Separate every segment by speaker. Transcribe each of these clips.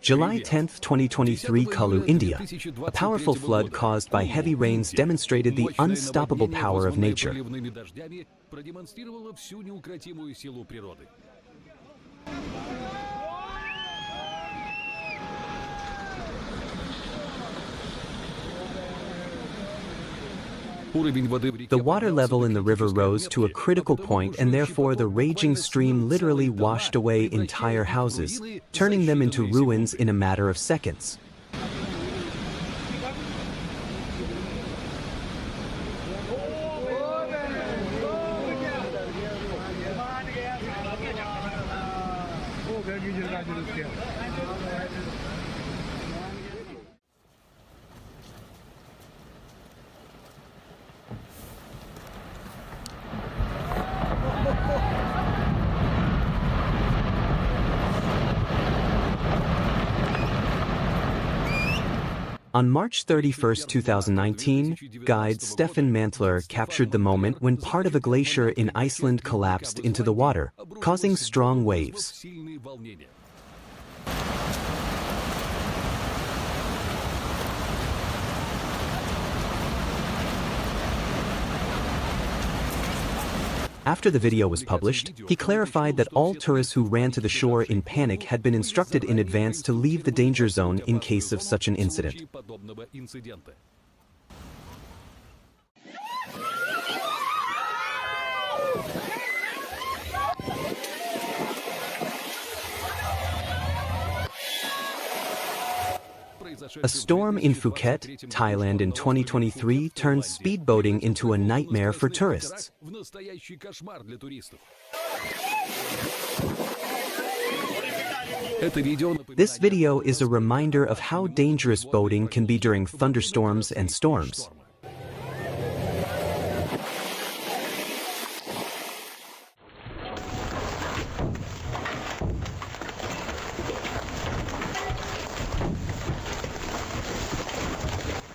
Speaker 1: July 10, 2023, Kullu, India. A powerful flood caused by heavy rains demonstrated the unstoppable power of nature. The water level in the river rose to a critical point, and therefore the raging stream literally washed away entire houses, turning them into ruins in a matter of seconds. On March 31, 2019, guide Stefan Mantler captured the moment when part of a glacier in Iceland collapsed into the water, causing strong waves. After the video was published, he clarified that all tourists who ran to the shore in panic had been instructed in advance to leave the danger zone in case of such an incident. A storm in Phuket, Thailand in 2023 turned speedboating into a nightmare for tourists. This video is a reminder of how dangerous boating can be during thunderstorms and storms.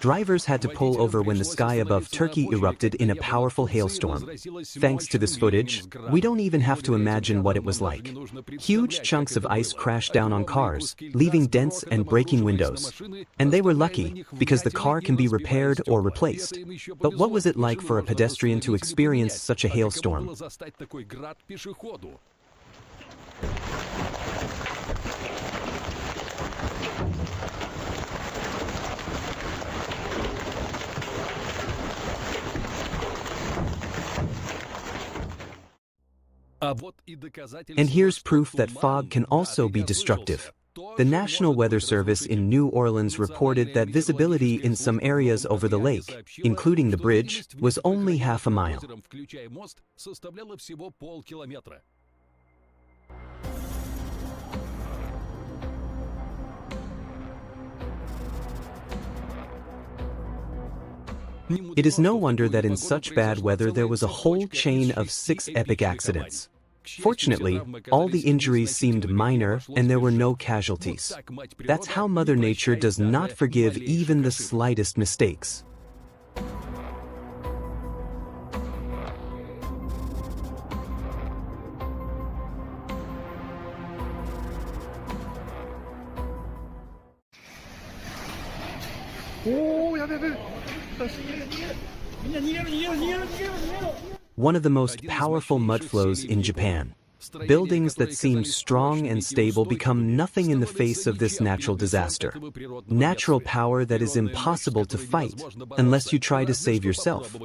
Speaker 1: Drivers had to pull over when the sky above Turkey erupted in a powerful hailstorm. Thanks to this footage, we don't even have to imagine what it was like. Huge chunks of ice crashed down on cars, leaving dents and breaking windows. And they were lucky, because the car can be repaired or replaced. But what was it like for a pedestrian to experience such a hailstorm? And here's proof that fog can also be destructive. The National Weather Service in New Orleans reported that visibility in some areas over the lake, including the bridge, was only half a mile. It is no wonder that in such bad weather there was a whole chain of 6 epic accidents. Fortunately, all the injuries seemed minor and there were no casualties. That's how Mother Nature does not forgive even the slightest mistakes. One of the most powerful mudflows in Japan. Buildings that seemed strong and stable become nothing in the face of this natural disaster. Natural power that is impossible to fight unless you try to save yourself.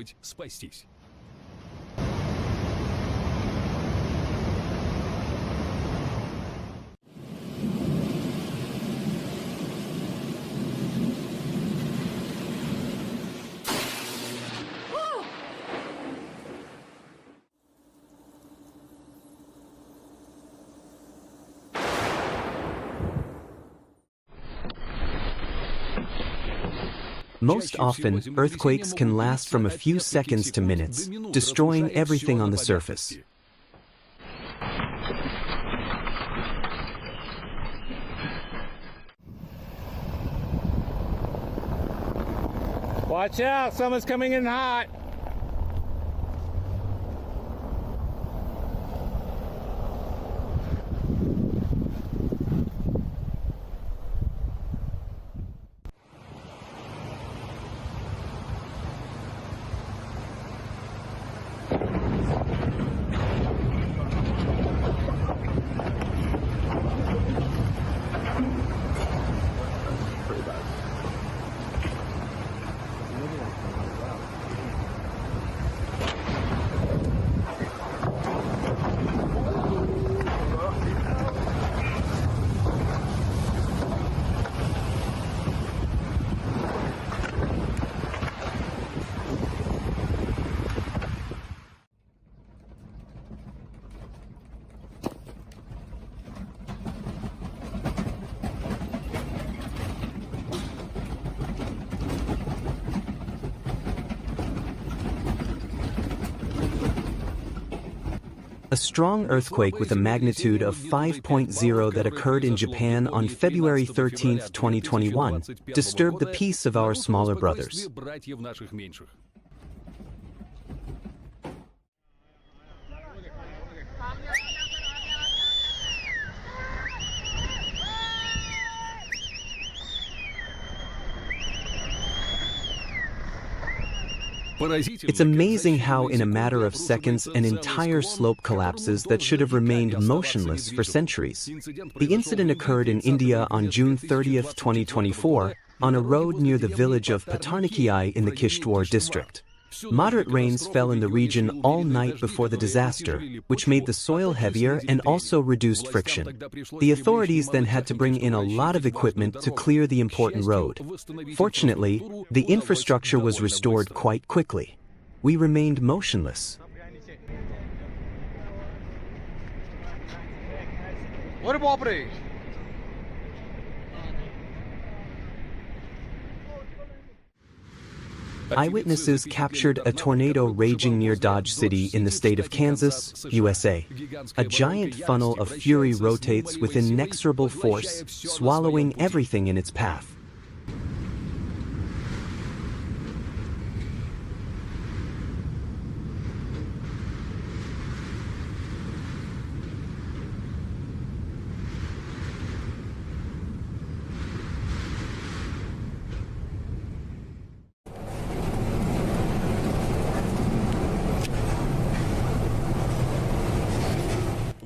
Speaker 1: Most often, earthquakes can last from a few seconds to minutes, destroying everything on the surface.
Speaker 2: Watch out, someone's coming in hot.
Speaker 1: A strong earthquake with a magnitude of 5.0 that occurred in Japan on February 13, 2021, disturbed the peace of our smaller brothers. It's amazing how in a matter of seconds an entire slope collapses that should have remained motionless for centuries. The incident occurred in India on June 30, 2024, on a road near the village of Patarnakiai in the Kishtwar district. Moderate rains fell in the region all night before the disaster, which made the soil heavier and also reduced friction. The authorities then had to bring in a lot of equipment to clear the important road. Fortunately, the infrastructure was restored quite quickly. We remained motionless. Eyewitnesses captured a tornado raging near Dodge City in the state of Kansas, USA. A giant funnel of fury rotates with inexorable force, swallowing everything in its path.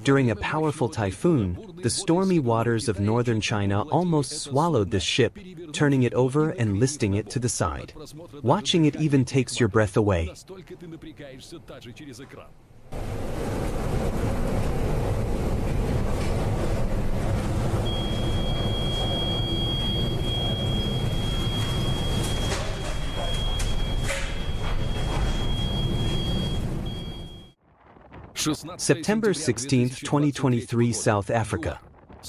Speaker 1: During a powerful typhoon, the stormy waters of northern China almost swallowed this ship, turning it over and listing it to the side. Watching it even takes your breath away. September 16, 2023, South Africa.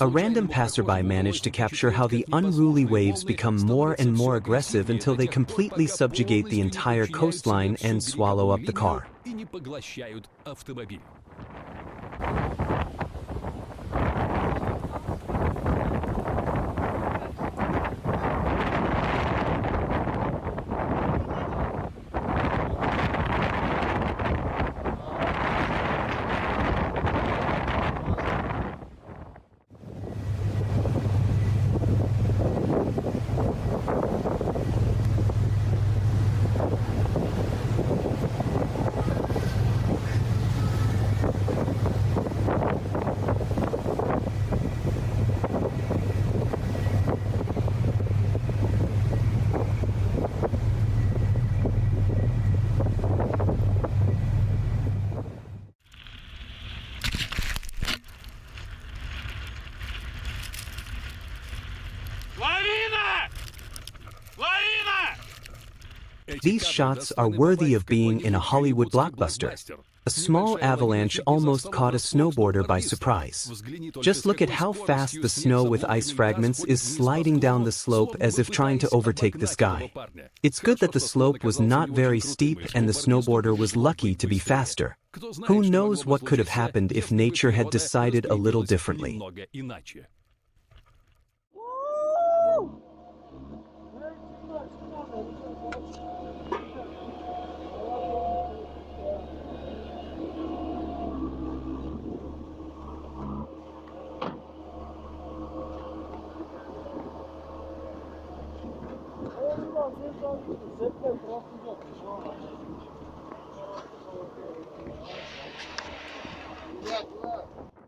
Speaker 1: A random passerby managed to capture how the unruly waves become more and more aggressive until they completely subjugate the entire coastline and swallow up the car. These shots are worthy of being in a Hollywood blockbuster. A small avalanche almost caught a snowboarder by surprise. Just look at how fast the snow with ice fragments is sliding down the slope as if trying to overtake this guy. It's good that the slope was not very steep and the snowboarder was lucky to be faster. Who knows what could have happened if nature had decided a little differently.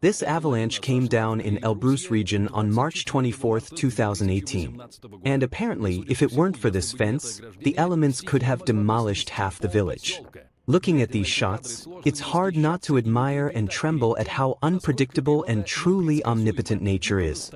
Speaker 1: This avalanche came down in Elbrus region on March 24, 2018. And apparently, if it weren't for this fence, the elements could have demolished half the village. Looking at these shots, it's hard not to admire and tremble at how unpredictable and truly omnipotent nature is.